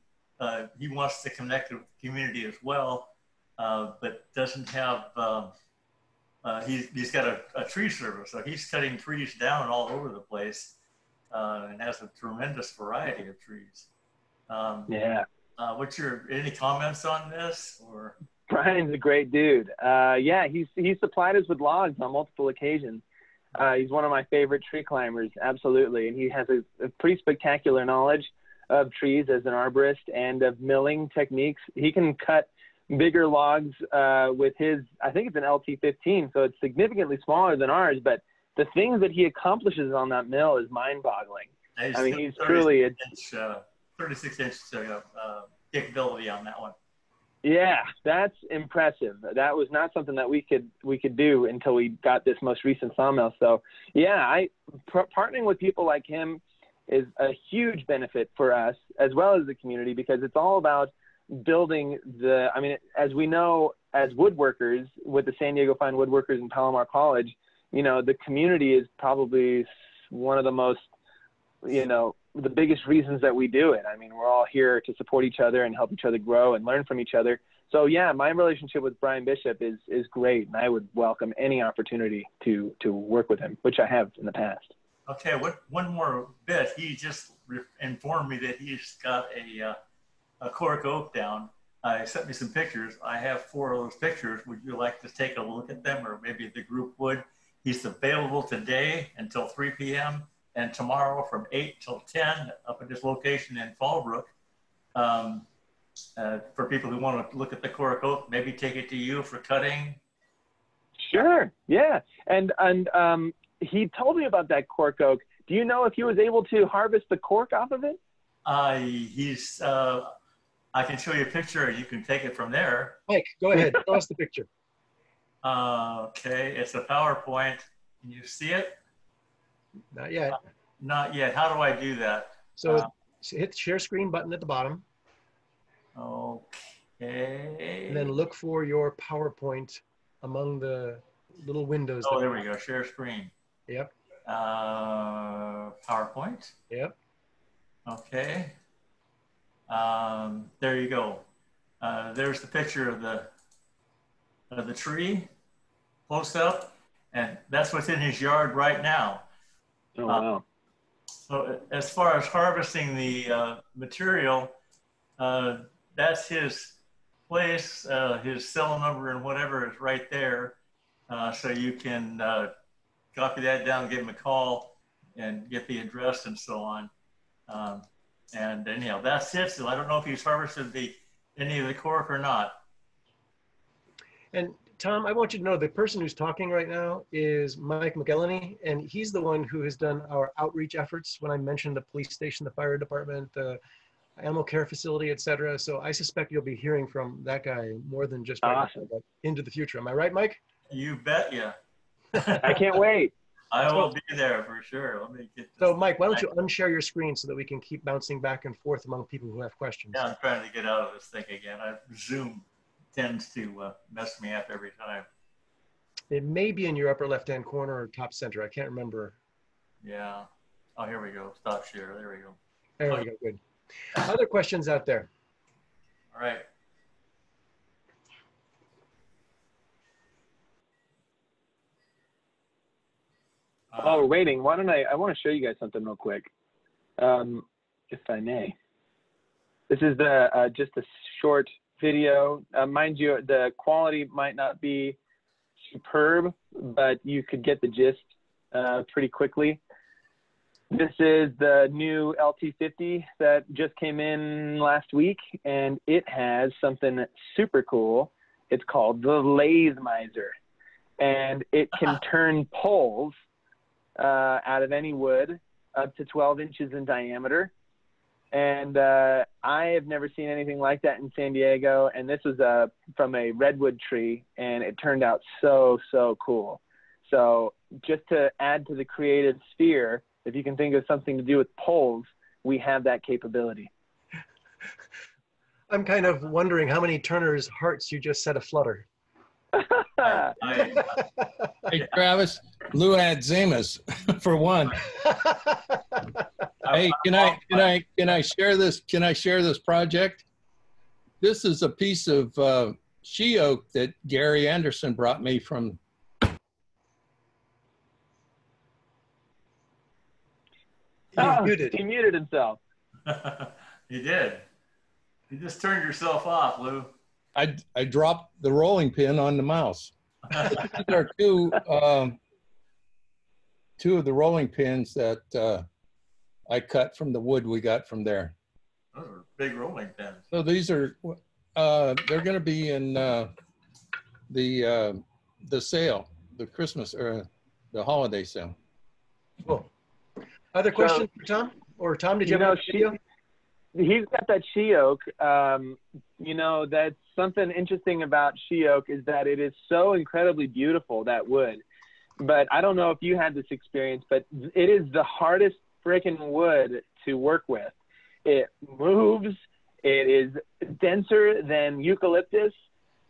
He wants to connect with the community as well, but doesn't have, he's got a tree service. So he's cutting trees down all over the place and has a tremendous variety of trees. Yeah. Any comments on this, or? Brian's a great dude. Yeah, he's supplied us with logs on multiple occasions. He's one of my favorite tree climbers, absolutely. And he has a pretty spectacular knowledge of trees as an arborist and of milling techniques. He can cut bigger logs with his, I think it's an LT15, so it's significantly smaller than ours, but the things that he accomplishes on that mill is mind-boggling. I mean, he's truly a 36-inch capability on that one. Yeah, that's impressive. That was not something that we could do until we got this most recent sawmill. So yeah, partnering with people like him is a huge benefit for us as well as the community, because it's all about building as we know, as woodworkers with the San Diego Fine Woodworkers and Palomar College, you know, the community is probably one of the most, you know, the biggest reasons that we do it. I mean, we're all here to support each other and help each other grow and learn from each other. So yeah, my relationship with Brian Bishop is great, and I would welcome any opportunity to work with him, which I have in the past. Okay, one more bit. He just informed me that he's got a cork oak down. He sent me some pictures. I have 4 of those pictures. Would you like to take a look at them, or maybe the group would? He's available today until 3 p.m. and tomorrow from 8 till 10 up at this location in Fallbrook. For people who want to look at the cork oak, maybe take it to you for cutting. Sure, yeah. And he told me about that cork oak. Do you know if he was able to harvest the cork off of it? I can show you a picture, and you can take it from there. Mike, go ahead. Show us the picture. Okay, it's a PowerPoint. Can you see it? Not yet. Not yet. How do I do that? So hit the share screen button at the bottom. Okay. And then look for your PowerPoint among the little windows. Oh, there we go. Share screen. Yep. PowerPoint. Yep. Okay. There you go. There's the picture of the tree close up, and that's what's in his yard right now. Oh, wow. So as far as harvesting the material, that's his place, his cell number and whatever is right there. So you can copy that down, give him a call, and get the address and so on. And anyhow, that's it. So I don't know if he's harvested any of the cork or not. And Tom, I want you to know the person who's talking right now is Mike McElhenney, and he's the one who has done our outreach efforts when I mentioned the police station, the fire department, the animal care facility, etc. So I suspect you'll be hearing from that guy more than just right now, but into the future. Am I right, Mike? You bet you. I can't wait. I will be there for sure. Let me get So Mike, why don't you unshare your screen so that we can keep bouncing back and forth among people who have questions. Yeah, I'm trying to get out of this thing again. Zoom tends to mess me up every time. It may be in your upper left-hand corner or top center. I can't remember. Yeah. Oh, here we go. Stop share. There we go. There we go. Good. Other questions out there? All right. While we're waiting, why don't I want to show you guys something real quick, if I may. This is the just a short video. Mind you, the quality might not be superb, but you could get the gist pretty quickly. This is the new LT70 that just came in last week, and it has something super cool. It's called the Lathe Miser, and it can turn poles out of any wood up to 12 inches in diameter. And I have never seen anything like that in San Diego. And this was from a redwood tree, and it turned out so, so cool. So just to add to the creative sphere, if you can think of something to do with poles, we have that capability. I'm kind of wondering how many Turner's hearts you just set aflutter. Hey, Travis, Lou had Zemas for one. Hey, can I share this? Can I share this project? This is a piece of she oak that Gary Anderson brought me from. He muted himself. You did. You just turned yourself off, Lou. I dropped the rolling pin on the mouse. These are two of the rolling pins that I cut from the wood we got from there. Those are big rolling pins. So these are they're going to be in the sale, the Christmas or the holiday sale. Cool. Other questions for Tom? Or Tom, did you have a video? He's got that she oak. You know, that's something interesting about she oak is that it is so incredibly beautiful, that wood. But I don't know if you had this experience, but it is the hardest freaking wood to work with. It moves. It is denser than eucalyptus.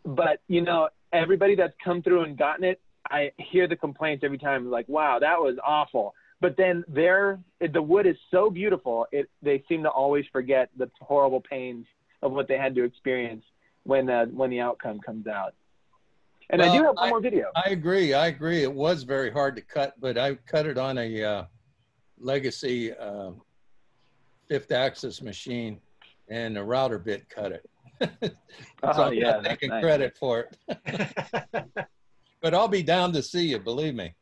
But, you know, everybody that's come through and gotten it, I hear the complaints every time, like, wow, that was awful. But then the wood is so beautiful, they seem to always forget the horrible pains of what they had to experience when the outcome comes out. And well, I do have one more video. I agree. It was very hard to cut, but I cut it on a Legacy 5th axis machine, and a router bit cut it. So I'm not taking credit for it. But I'll be down to see you, believe me.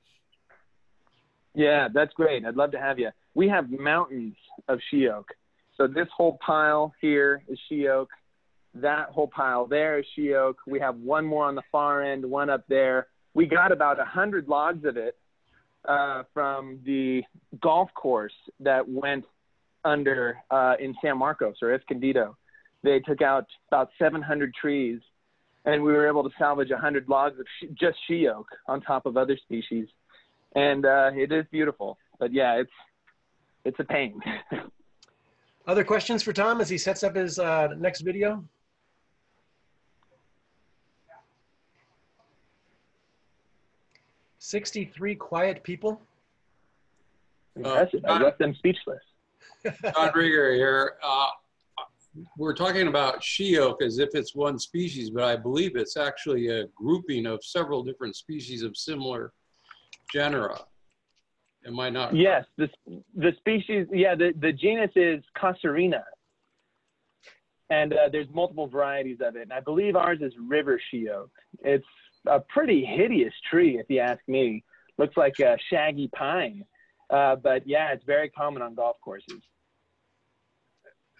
Yeah, that's great. I'd love to have you. We have mountains of she oak. So this whole pile here is she oak. That whole pile there is she oak. We have one more on the far end, one up there. We got about 100 logs of it from the golf course that went under in San Marcos or Escondido. They took out about 700 trees, and we were able to salvage 100 logs of just she oak on top of other species. And it is beautiful, but yeah, it's a pain. Other questions for Tom as he sets up his next video? "63 quiet people." Impressive. I left them speechless. Todd Rieger here. We're talking about she oak as if it's one species, but I believe it's actually a grouping of several different species of similar genera. Am I not? Yes, the species, yeah, the genus is Casuarina. And there's multiple varieties of it. And I believe ours is river she oak. It's a pretty hideous tree, if you ask me. Looks like a shaggy pine. But yeah, it's very common on golf courses.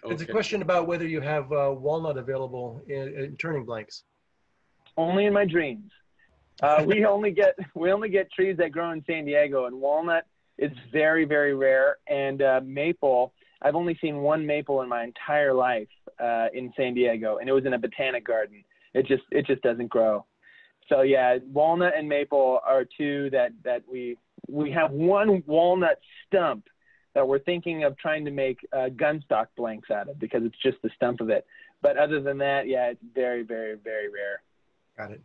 It's a question about whether you have walnut available in turning blanks. only in my dreams. We only get trees that grow in San Diego, and walnut is very, very rare. And maple, I've only seen one maple in my entire life in San Diego, and it was in a botanic garden. It just doesn't grow. So yeah, walnut and maple are two that we have one walnut stump that we're thinking of trying to make gunstock blanks out of, because it's just the stump of it. But other than that, yeah, it's very, very, very rare. Got it.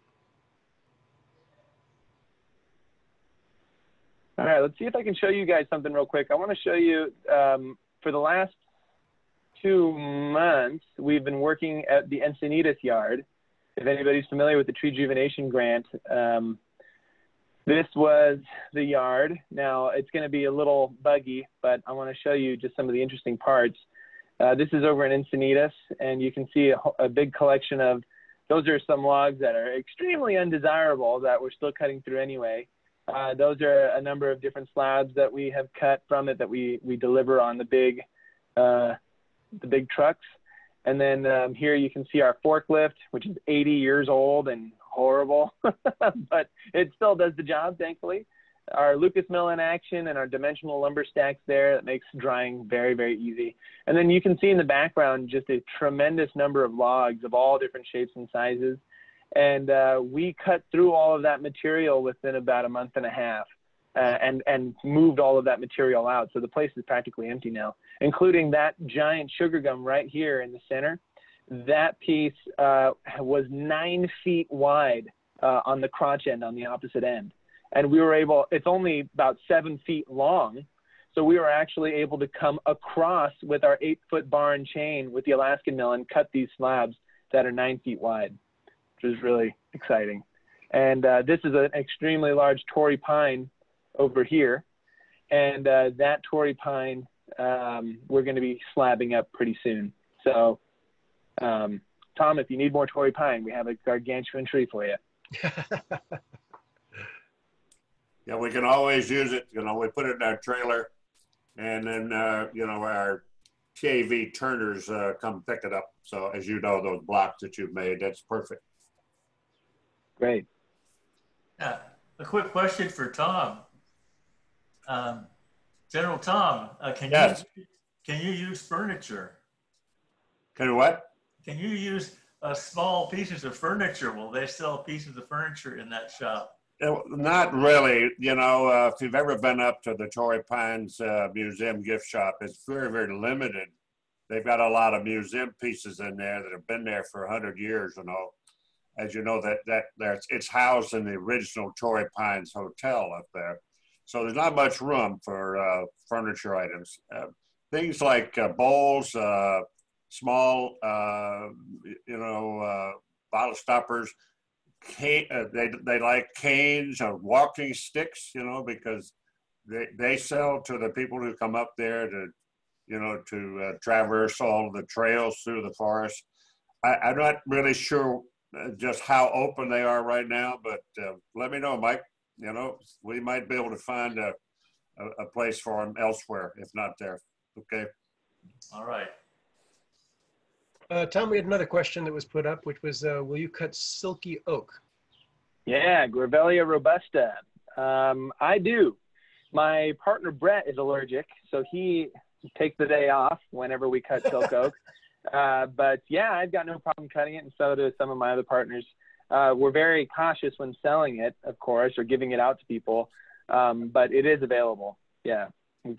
All right, let's see if I can show you guys something real quick. I want to show you, for the last 2 months, we've been working at the Encinitas yard. If anybody's familiar with the Tree Rejuvenation Grant, this was the yard. Now, it's going to be a little buggy, but I want to show you just some of the interesting parts. This is over in Encinitas, and you can see a big collection of, those are some logs that are extremely undesirable that we're still cutting through anyway. Those are a number of different slabs that we have cut from it that we deliver on the big trucks. And then here you can see our forklift, which is 80 years old and horrible, but it still does the job, thankfully. Our Lucas mill in action and our dimensional lumber stacks there, that makes drying very, very easy. And then you can see in the background just a tremendous number of logs of all different shapes and sizes. And we cut through all of that material within about a month and a half and moved all of that material out. So the place is practically empty now, including that giant sugar gum right here in the center. That piece was 9 feet wide on the crotch end on the opposite end. And we were able, it's only about 7 feet long. So we were actually able to come across with our 8-foot bar and chain with the Alaskan mill and cut these slabs that are 9 feet wide, which is really exciting. And this is an extremely large Torrey pine over here. And that Torrey pine, we're going to be slabbing up pretty soon. So, Tom, if you need more Torrey pine, we have a gargantuan tree for you. Yeah, we can always use it. You know, we put it in our trailer, and then, you know, our KV turners come pick it up. So as you know, those blocks that you've made, that's perfect. Great. Yeah, a quick question for Tom. General Tom, Yes. Can you use furniture? Can you what? Can you use small pieces of furniture? Will they sell pieces of furniture in that shop? Not really. You know, if you've ever been up to the Torrey Pines Museum gift shop, it's very, very limited. They've got a lot of museum pieces in there that have been there for 100 years, you know. As you know, it's housed in the original Torrey Pines Hotel up there. So there's not much room for furniture items. Things like bowls, small, you know, bottle stoppers. They like canes or walking sticks, you know, because they sell to the people who come up there to, you know, to traverse all the trails through the forest. I'm not really sure just how open they are right now, but let me know, Mike. You know, we might be able to find a place for them elsewhere, if not there. Okay. All right. Tom, we had another question that was put up, which was, will you cut silky oak? Yeah, Grevillea robusta. I do. My partner, Brett, is allergic, so he takes the day off whenever we cut silk oak. But yeah, I've got no problem cutting it, and so do some of my other partners. We're very cautious when selling it, of course, or giving it out to people, but it is available. Yeah,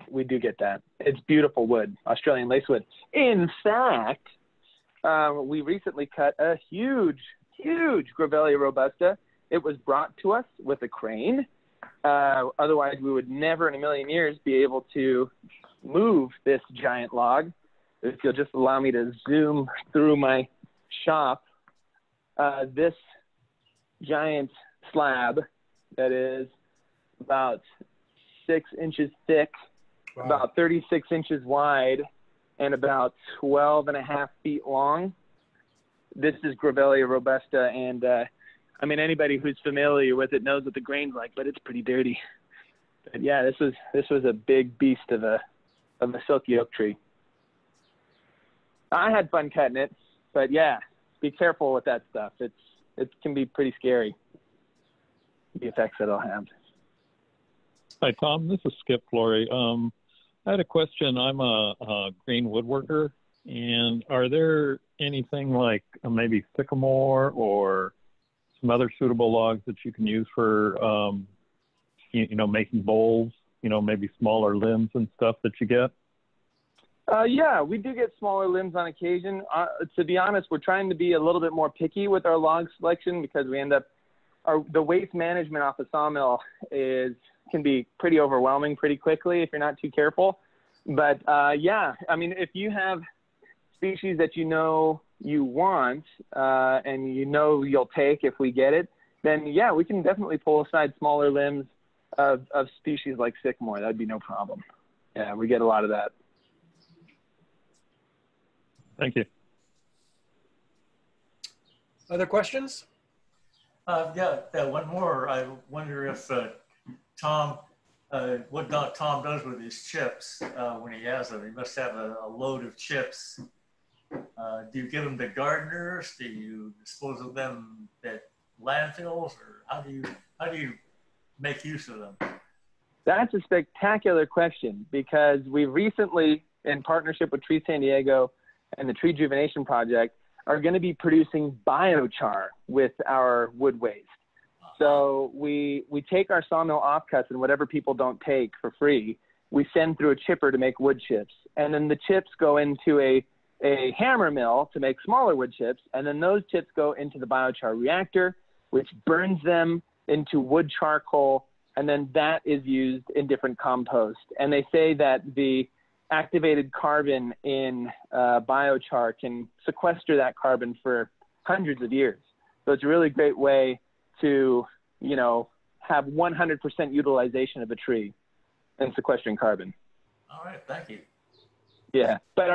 we do get that. It's beautiful wood, Australian lacewood. In fact, we recently cut a huge Grevillea robusta. It was brought to us with a crane. Otherwise, we would never in a million years be able to move this giant log. If you'll just allow me to zoom through my shop, this giant slab that is about 6 inches thick, wow, about 36 inches wide, and about 12.5 feet long. This is Grevillea robusta, and I mean, anybody who's familiar with it knows what the grain's like, but it's pretty dirty. But yeah, this was a big beast of a silky oak tree. I had fun cutting it, but yeah, be careful with that stuff. it can be pretty scary, the effects that it'll have. Hi, Tom. This is Skip Flory. I had a question. I'm a green woodworker, and are there anything like maybe sycamore or some other suitable logs that you can use for, making bowls, maybe smaller limbs and stuff that you get? Yeah, we do get smaller limbs on occasion. To be honest, we're trying to be a little bit more picky with our log selection because we end up, the waste management off a sawmill can be pretty overwhelming pretty quickly if you're not too careful. But yeah, I mean, if you have species that you want and you'll take if we get it, then yeah, we can definitely pull aside smaller limbs of species like sycamore. That'd be no problem. Yeah, we get a lot of that. Thank you. Other questions? Yeah, one more. I wonder if Tom, what Tom does with his chips when he has them. He must have a load of chips. Do you give them to gardeners? Do you dispose of them at landfills, or how do you make use of them? That's a spectacular question because we recently, in partnership with Tree San Diego and the Tree Rejuvenation Project, are going to be producing biochar with our wood waste. So we take our sawmill offcuts and whatever people don't take for free, we send through a chipper to make wood chips. And then the chips go into a hammer mill to make smaller wood chips. And then those chips go into the biochar reactor, which burns them into wood charcoal. And then that is used in different compost. And they say that the activated carbon in biochar can sequester that carbon for hundreds of years. So it's a really great way to, have 100% utilization of a tree and sequestering carbon. All right, thank you. Yeah, but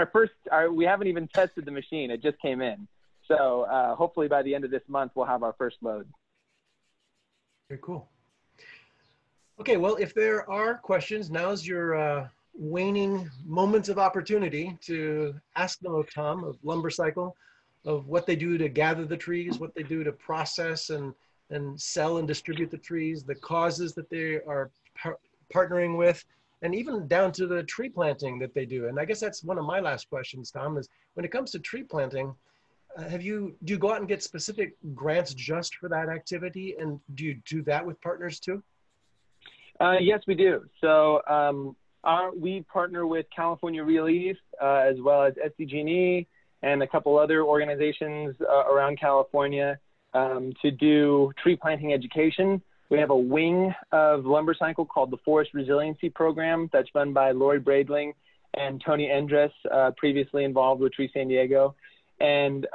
we haven't even tested the machine. It just came in. So hopefully by the end of this month, we'll have our first load. Very cool. Okay, well, if there are questions, now's your waning moments of opportunity to ask them of Tom, of Lumbercycle, of what they do to gather the trees, what they do to process and sell and distribute the trees, the causes that they are partnering with, and even down to the tree planting that they do. And I guess that's one of my last questions, Tom, is when it comes to tree planting, do you go out and get specific grants just for that activity? And do you do that with partners too? Yes, we do. So we partner with California Relief as well as SDG&E and a couple other organizations around California to do tree planting education. We have a wing of Lumbercycle called the Forest Resiliency Program that's run by Lori Bradling and Tony Endres, previously involved with Tree San Diego. And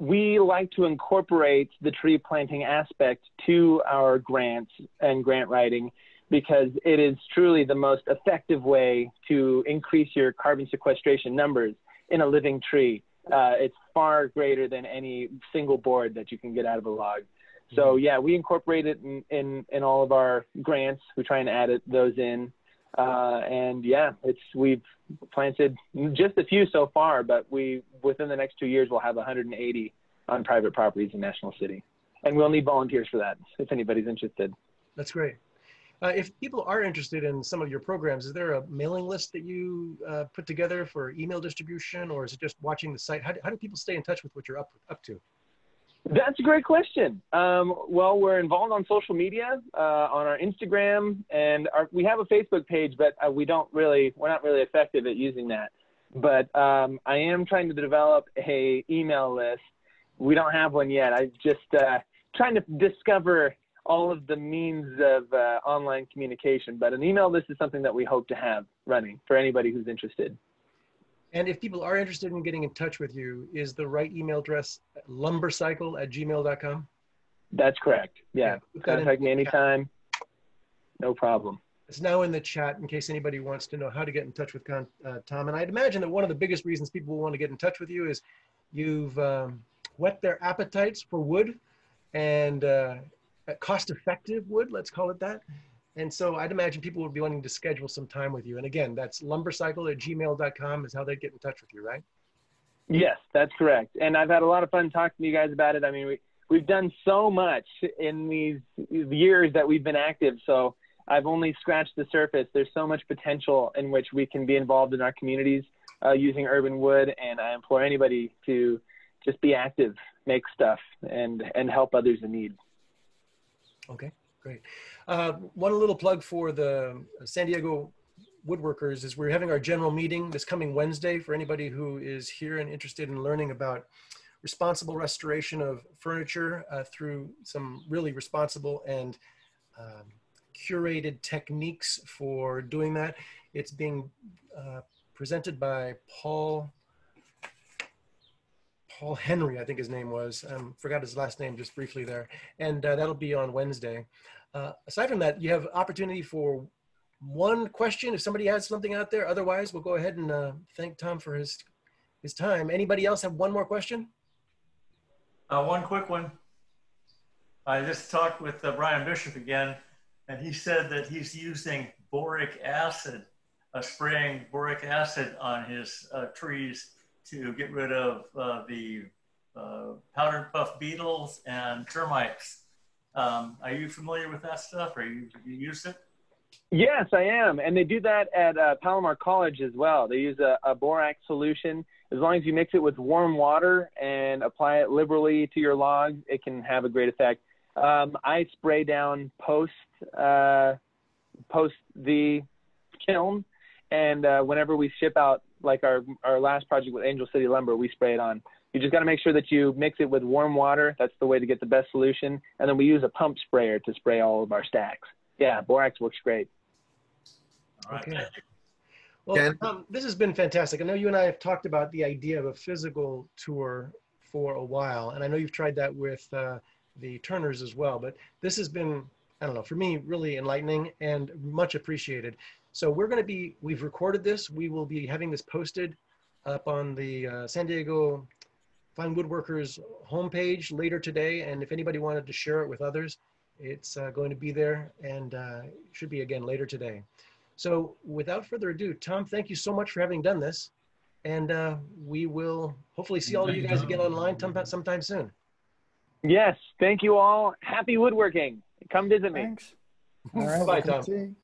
we like to incorporate the tree planting aspect to our grants and grant writing because it is truly the most effective way to increase your carbon sequestration numbers in a living tree. It's far greater than any single board that you can get out of a log. So yeah, we incorporate it in all of our grants. We try and add those in. And yeah, we've planted just a few so far, but within the next 2 years, we'll have 180 on private properties in National City. And we'll need volunteers for that if anybody's interested. That's great. If people are interested in some of your programs, is there a mailing list that you put together for email distribution, or is it just watching the site? How do people stay in touch with what you're up to? That's a great question. Well, we're involved on social media, on our Instagram, and we have a Facebook page, but we're not really effective at using that. But I am trying to develop a email list. We don't have one yet. I just trying to discover all of the means of online communication, but an email list is something that we hope to have running for anybody who's interested. And if people are interested in getting in touch with you, is the right email address lumbercycle@gmail.com? That's correct. Yeah. Contact me anytime. No problem. It's now in the chat in case anybody wants to know how to get in touch with Tom. And I'd imagine that one of the biggest reasons people will want to get in touch with you is you've whet their appetites for wood and cost-effective wood, let's call it that. And so I'd imagine people would be wanting to schedule some time with you. And again, that's lumbercycle@gmail.com is how they get in touch with you, right? Yes, that's correct. And I've had a lot of fun talking to you guys about it. I mean, we've done so much in these years that we've been active. So I've only scratched the surface. There's so much potential in which we can be involved in our communities using urban wood. And I implore anybody to just be active, make stuff, and help others in need. Okay, great. One little plug for the San Diego Woodworkers is we're having our general meeting this coming Wednesday for anybody who is here and interested in learning about responsible restoration of furniture through some really responsible and curated techniques for doing that. It's being presented by Paul Henry, I think his name was. Forgot his last name just briefly there. And that'll be on Wednesday. Aside from that, you have opportunity for one question if somebody has something out there. Otherwise, we'll go ahead and thank Tom for his time. Anybody else have one more question? One quick one. I just talked with Brian Bishop again, and he said that he's using boric acid, spraying boric acid on his trees to get rid of the powdered puff beetles and termites. Are you familiar with that stuff? Have you used it? Yes, I am. And they do that at Palomar College as well. They use a borax solution. As long as you mix it with warm water and apply it liberally to your logs, it can have a great effect. I spray down post the kiln, and whenever we ship out, like our last project with Angel City Lumber, we spray it on. You just got to make sure that you mix it with warm water. That's the way to get the best solution. And then we use a pump sprayer to spray all of our stacks. Yeah, borax works great. All right, Okay. thank you. Well, Tom, this has been fantastic. I know you and I have talked about the idea of a physical tour for a while, and I know you've tried that with the Turners as well, but this has been, I don't know, for me, really enlightening and much appreciated. So we've recorded this. We will be having this posted up on the San Diego Fine Woodworkers homepage later today, and if anybody wanted to share it with others, it's going to be there, and should be again later today. So without further ado, Tom, thank you so much for having done this. And we will hopefully see all of you guys again online sometime soon. Yes, thank you all. Happy woodworking. Come visit me. Thanks. All right. Bye, Tom. Tom.